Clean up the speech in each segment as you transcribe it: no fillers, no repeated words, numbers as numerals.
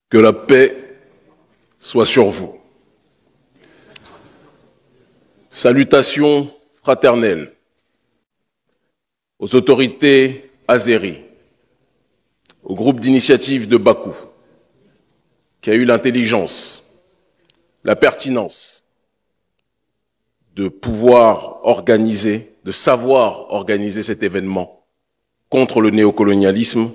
Que la paix soit sur vous. Salutations fraternelles aux autorités azéries, au groupe d'initiative de Bakou, qui a eu l'intelligence, la pertinence de pouvoir organiser, de savoir organiser cet événement contre le néocolonialisme,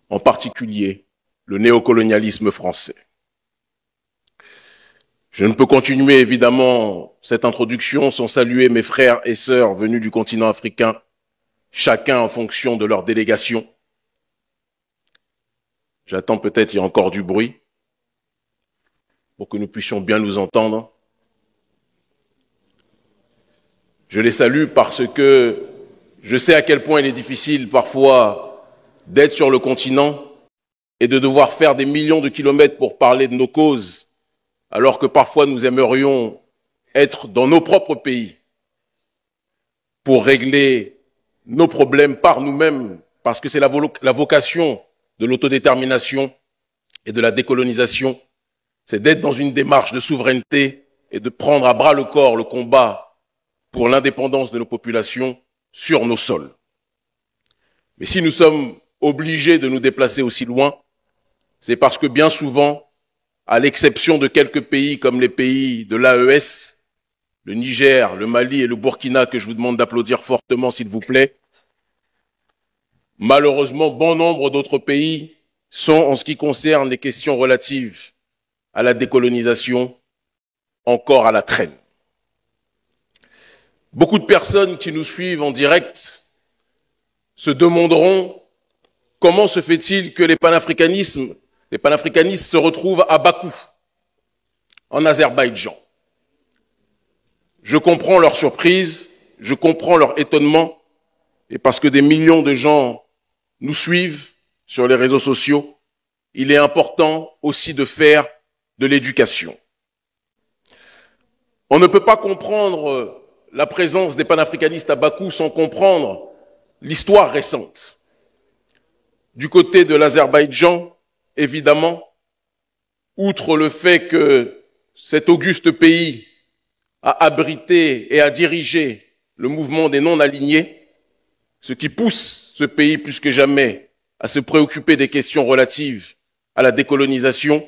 en particulier le néocolonialisme français. Je ne peux continuer évidemment cette introduction sans saluer mes frères et sœurs venus du continent africain, chacun en fonction de leur délégation. J'attends peut-être il y a encore du bruit pour que nous puissions bien nous entendre. Je les salue parce que je sais à quel point il est difficile parfois d'être sur le continent et de devoir faire des millions de kilomètres pour parler de nos causes, alors que parfois nous aimerions être dans nos propres pays pour régler nos problèmes par nous-mêmes, parce que c'est la vocation de l'autodétermination et de la décolonisation, c'est d'être dans une démarche de souveraineté et de prendre à bras le corps le combat pour l'indépendance de nos populations sur nos sols. Mais si nous sommes obligés de nous déplacer aussi loin, c'est parce que bien souvent, à l'exception de quelques pays comme les pays de l'AES, le Niger, le Mali et le Burkina, que je vous demande d'applaudir fortement s'il vous plaît, malheureusement, bon nombre d'autres pays sont, en ce qui concerne les questions relatives à la décolonisation, encore à la traîne. Beaucoup de personnes qui nous suivent en direct se demanderont comment se fait-il que les panafricanistes se retrouvent à Bakou, en Azerbaïdjan. Je comprends leur surprise, je comprends leur étonnement, et parce que des millions de gens nous suivent sur les réseaux sociaux, il est important aussi de faire de l'éducation. On ne peut pas comprendre la présence des panafricanistes à Bakou sans comprendre l'histoire récente. Du côté de l'Azerbaïdjan, évidemment, outre le fait que cet auguste pays a abrité et a dirigé le mouvement des non-alignés, ce qui pousse ce pays plus que jamais à se préoccuper des questions relatives à la décolonisation,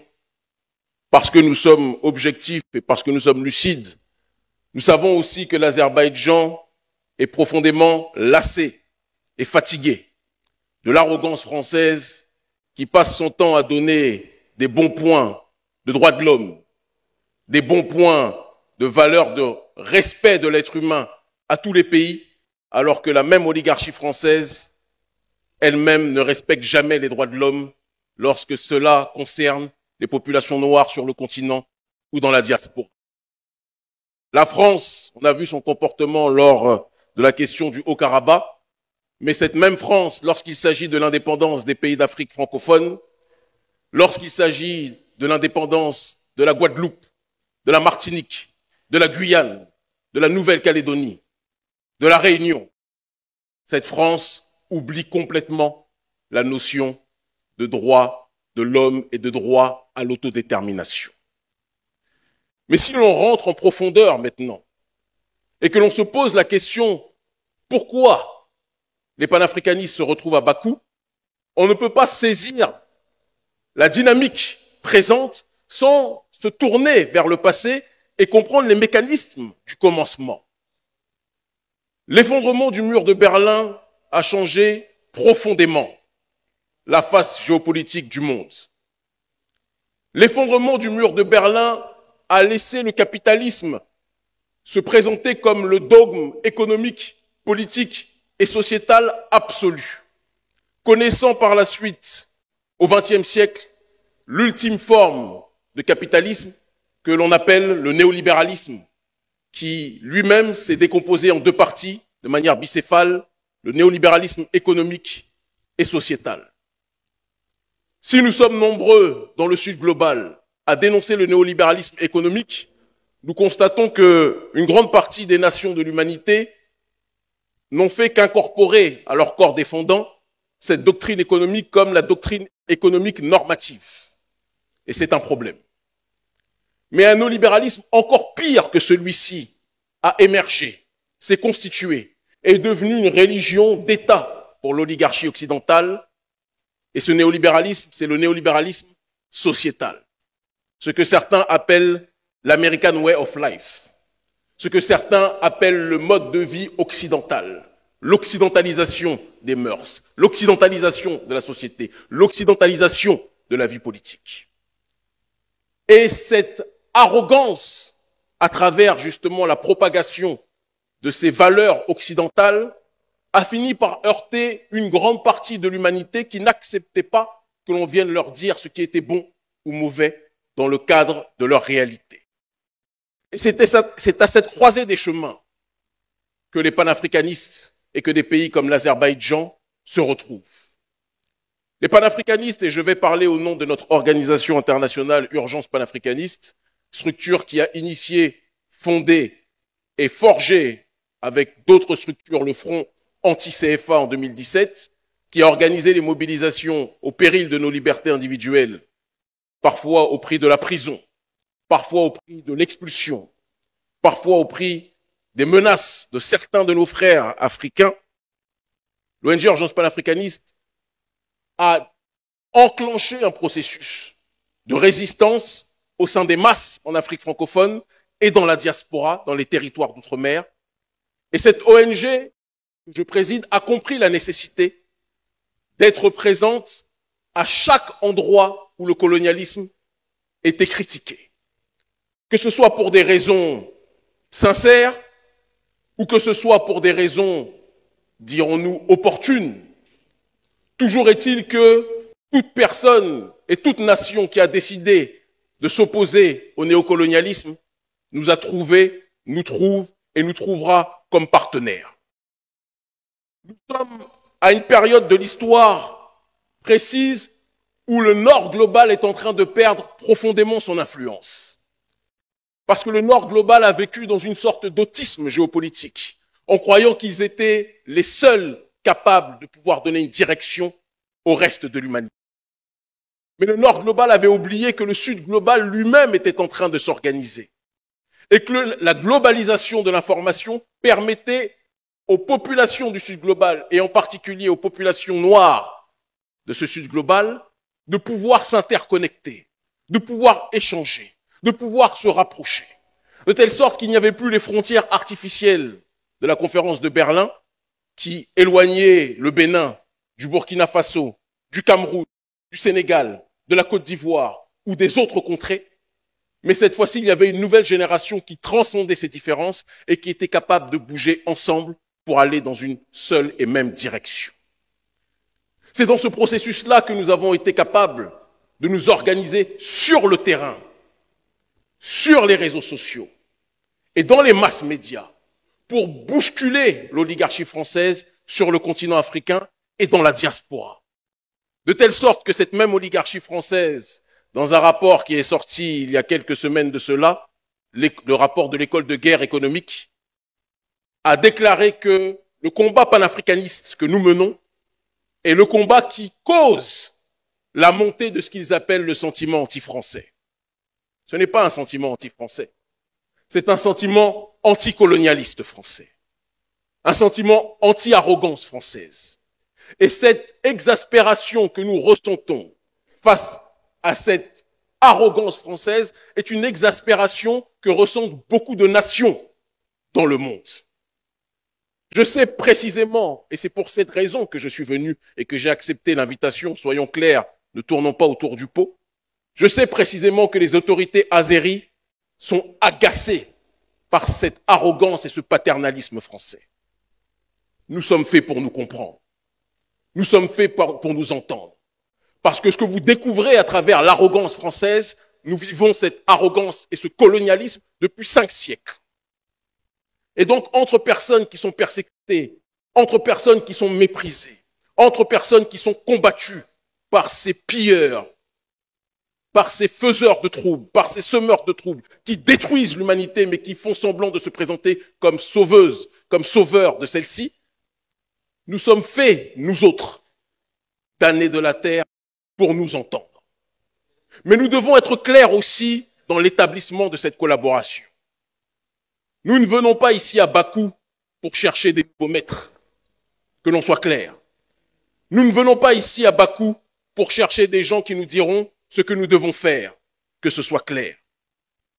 parce que nous sommes objectifs et parce que nous sommes lucides. Nous savons aussi que l'Azerbaïdjan est profondément lassé et fatigué de l'arrogance française qui passe son temps à donner des bons points de droits de l'homme, des bons points de valeur de respect de l'être humain à tous les pays, alors que la même oligarchie française elle-même ne respecte jamais les droits de l'homme lorsque cela concerne les populations noires sur le continent ou dans la diaspora. La France, on a vu son comportement lors de la question du Haut-Karabakh, mais cette même France, lorsqu'il s'agit de l'indépendance des pays d'Afrique francophone, lorsqu'il s'agit de l'indépendance de la Guadeloupe, de la Martinique, de la Guyane, de la Nouvelle-Calédonie, de la Réunion, cette France oublie complètement la notion de droit de l'homme et de droit à l'autodétermination. Mais si l'on rentre en profondeur maintenant et que l'on se pose la question pourquoi les panafricanistes se retrouvent à Bakou, on ne peut pas saisir la dynamique présente sans se tourner vers le passé et comprendre les mécanismes du commencement. L'effondrement du mur de Berlin a changé profondément la face géopolitique du monde. L'effondrement du mur de Berlin a laissé le capitalisme se présenter comme le dogme économique, politique et sociétal absolu, connaissant par la suite, au XXe siècle, l'ultime forme de capitalisme que l'on appelle le néolibéralisme, qui lui-même s'est décomposé en deux parties de manière bicéphale, le néolibéralisme économique et sociétal. Si nous sommes nombreux dans le Sud global à dénoncer le néolibéralisme économique, nous constatons qu'une grande partie des nations de l'humanité n'ont fait qu'incorporer à leur corps défendant cette doctrine économique comme la doctrine économique normative. et c'est un problème. Mais un néolibéralisme encore pire que celui-ci a émergé, s'est constitué, est devenu une religion d'État pour l'oligarchie occidentale. Et ce néolibéralisme, c'est le néolibéralisme sociétal. Ce que certains appellent l'American Way of Life. Ce que certains appellent le mode de vie occidental. L'occidentalisation des mœurs, l'occidentalisation de la société, l'occidentalisation de la vie politique. Et cette arrogance, à travers justement la propagation de ces valeurs occidentales, a fini par heurter une grande partie de l'humanité qui n'acceptait pas que l'on vienne leur dire ce qui était bon ou mauvais dans le cadre de leur réalité. Et c'est à cette croisée des chemins que les panafricanistes et que des pays comme l'Azerbaïdjan se retrouvent. Les panafricanistes, et je vais parler au nom de notre organisation internationale Urgence panafricaniste, structure qui a initié, fondé et forgé avec d'autres structures le front anti-CFA en 2017, qui a organisé les mobilisations au péril de nos libertés individuelles, parfois au prix de la prison, parfois au prix de l'expulsion, parfois au prix des menaces de certains de nos frères africains. L'ONG Urgence panafricaniste a enclenché un processus de résistance au sein des masses en Afrique francophone et dans la diaspora, dans les territoires d'outre-mer. Et cette ONG que je préside a compris la nécessité d'être présente à chaque endroit où le colonialisme était critiqué. Que ce soit pour des raisons sincères ou que ce soit pour des raisons, dirons-nous, opportunes. Toujours est-il que toute personne et toute nation qui a décidé de s'opposer au néocolonialisme nous a trouvés, nous trouve et nous trouvera comme partenaires. Nous sommes à une période de l'histoire précise où le Nord global est en train de perdre profondément son influence. Parce que le Nord global a vécu dans une sorte d'autisme géopolitique, en croyant qu'ils étaient les seuls capables de pouvoir donner une direction au reste de l'humanité. Mais le Nord global avait oublié que le Sud global lui-même était en train de s'organiser et que la globalisation de l'information permettait aux populations du Sud global, et en particulier aux populations noires de ce Sud global, de pouvoir s'interconnecter, de pouvoir échanger, de pouvoir se rapprocher, de telle sorte qu'il n'y avait plus les frontières artificielles de la conférence de Berlin qui éloignaient le Bénin du Burkina Faso, du Cameroun, du Sénégal, de la Côte d'Ivoire ou des autres contrées. Mais cette fois-ci, il y avait une nouvelle génération qui transcendait ces différences et qui était capable de bouger ensemble pour aller dans une seule et même direction. C'est dans ce processus-là que nous avons été capables de nous organiser sur le terrain, sur les réseaux sociaux et dans les masses médias pour bousculer l'oligarchie française sur le continent africain et dans la diaspora. De telle sorte que cette même oligarchie française, dans un rapport qui est sorti il y a quelques semaines de cela, le rapport de l'école de guerre économique, a déclaré que le combat panafricaniste que nous menons est le combat qui cause la montée de ce qu'ils appellent le sentiment anti-français. Ce n'est pas un sentiment anti-français, c'est un sentiment anticolonialiste français, un sentiment anti-arrogance française. Et cette exaspération que nous ressentons face à cette arrogance française est une exaspération que ressentent beaucoup de nations dans le monde. Je sais précisément, et c'est pour cette raison que je suis venu et que j'ai accepté l'invitation, soyons clairs, ne tournons pas autour du pot, je sais précisément que les autorités azéries sont agacées par cette arrogance et ce paternalisme français. Nous sommes faits pour nous comprendre. Nous sommes faits pour nous entendre. Parce que ce que vous découvrez à travers l'arrogance française, nous vivons cette arrogance et ce colonialisme depuis 5 siècles. Et donc, entre personnes qui sont persécutées, entre personnes qui sont méprisées, entre personnes qui sont combattues par ces pilleurs, par ces faiseurs de troubles, par ces semeurs de troubles, qui détruisent l'humanité, mais qui font semblant de se présenter comme sauveuses, comme sauveurs de celle-ci, nous sommes faits, nous autres, damnés de la terre, pour nous entendre. Mais nous devons être clairs aussi dans l'établissement de cette collaboration. Nous ne venons pas ici à Bakou pour chercher des nouveaux maîtres, que l'on soit clair. Nous ne venons pas ici à Bakou pour chercher des gens qui nous diront ce que nous devons faire, que ce soit clair.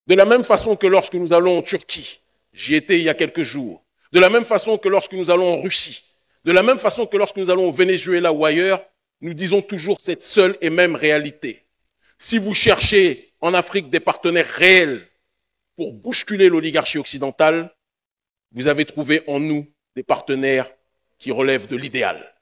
De la même façon que lorsque nous allons en Turquie, j'y étais il y a quelques jours, de la même façon que lorsque nous allons en Russie, de la même façon que lorsque nous allons au Venezuela ou ailleurs, nous disons toujours cette seule et même réalité. Si vous cherchez en Afrique des partenaires réels pour bousculer l'oligarchie occidentale, vous avez trouvé en nous des partenaires qui relèvent de l'idéal.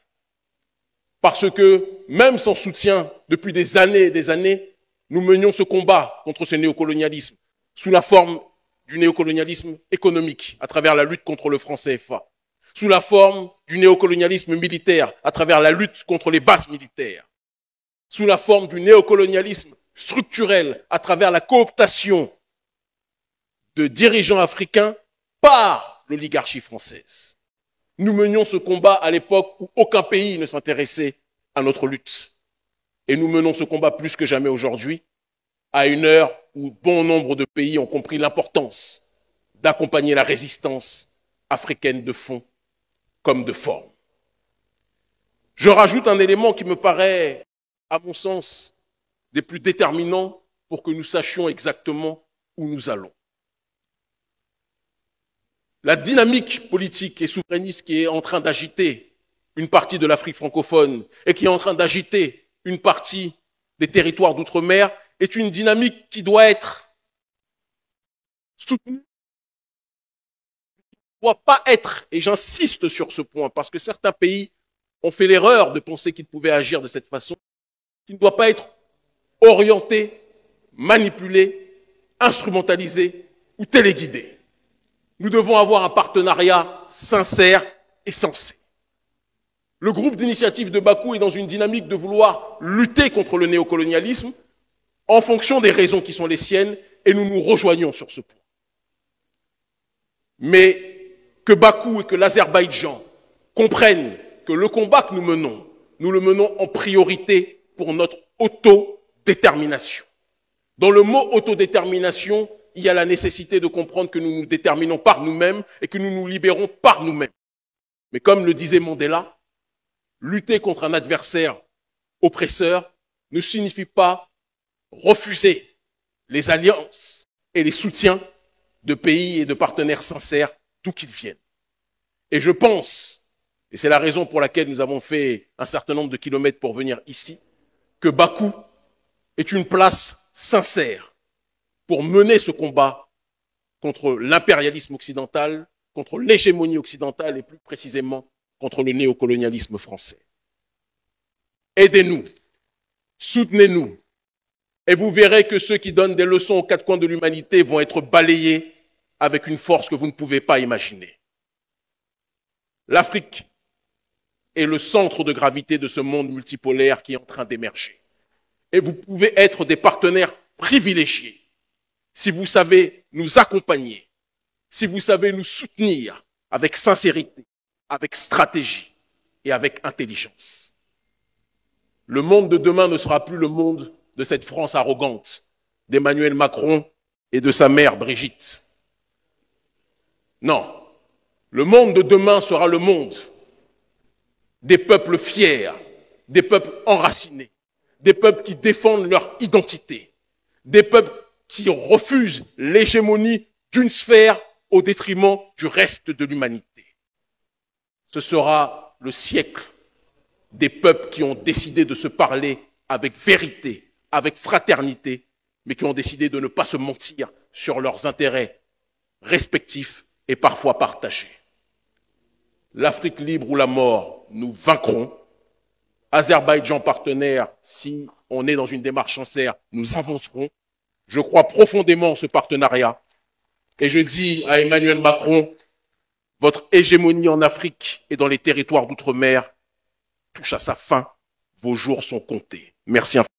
Parce que, même sans soutien, depuis des années et des années, nous menions ce combat contre ce néocolonialisme, sous la forme du néocolonialisme économique, à travers la lutte contre le franc CFA, sous la forme du néocolonialisme militaire, à travers la lutte contre les bases militaires, sous la forme du néocolonialisme structurel, à travers la cooptation de dirigeants africains par l'oligarchie française. Nous menions ce combat à l'époque où aucun pays ne s'intéressait à notre lutte. Et nous menons ce combat plus que jamais aujourd'hui, à une heure où bon nombre de pays ont compris l'importance d'accompagner la résistance africaine de fond comme de forme. Je rajoute un élément qui me paraît, à mon sens, des plus déterminants pour que nous sachions exactement où nous allons. La dynamique politique et souverainiste qui est en train d'agiter une partie de l'Afrique francophone et qui est en train d'agiter une partie des territoires d'outre-mer est une dynamique qui doit être soutenue, qui ne doit pas être, et j'insiste sur ce point, parce que certains pays ont fait l'erreur de penser qu'ils pouvaient agir de cette façon, qui ne doit pas être orienté, manipulé, instrumentalisé ou téléguidé. Nous devons avoir un partenariat sincère et sensé. Le groupe d'initiative de Bakou est dans une dynamique de vouloir lutter contre le néocolonialisme en fonction des raisons qui sont les siennes, et nous nous rejoignons sur ce point. Mais que Bakou et que l'Azerbaïdjan comprennent que le combat que nous le menons en priorité pour notre autodétermination. Dans le mot autodétermination, il y a la nécessité de comprendre que nous nous déterminons par nous-mêmes et que nous nous libérons par nous-mêmes. Mais comme le disait Mandela, lutter contre un adversaire oppresseur ne signifie pas refuser les alliances et les soutiens de pays et de partenaires sincères d'où qu'ils viennent. Et je pense, et c'est la raison pour laquelle nous avons fait un certain nombre de kilomètres pour venir ici, que Bakou est une place sincère pour mener ce combat contre l'impérialisme occidental, contre l'hégémonie occidentale et plus précisément contre le néocolonialisme français. Aidez-nous, soutenez-nous, et vous verrez que ceux qui donnent des leçons aux quatre coins de l'humanité vont être balayés avec une force que vous ne pouvez pas imaginer. L'Afrique est le centre de gravité de ce monde multipolaire qui est en train d'émerger. Et vous pouvez être des partenaires privilégiés si vous savez nous accompagner, si vous savez nous soutenir avec sincérité, avec stratégie et avec intelligence. Le monde de demain ne sera plus le monde de cette France arrogante, d'Emmanuel Macron et de sa mère Brigitte. Non, le monde de demain sera le monde des peuples fiers, des peuples enracinés, des peuples qui défendent leur identité, des peuples qui refusent l'hégémonie d'une sphère au détriment du reste de l'humanité. Ce sera le siècle des peuples qui ont décidé de se parler avec vérité, avec fraternité, mais qui ont décidé de ne pas se mentir sur leurs intérêts respectifs et parfois partagés. L'Afrique libre ou la mort, nous vaincrons. Azerbaïdjan partenaire, si on est dans une démarche sincère, nous avancerons. Je crois profondément en ce partenariat. Et je dis à Emmanuel Macron, votre hégémonie en Afrique et dans les territoires d'outre-mer touche à sa fin. Vos jours sont comptés. Merci infiniment.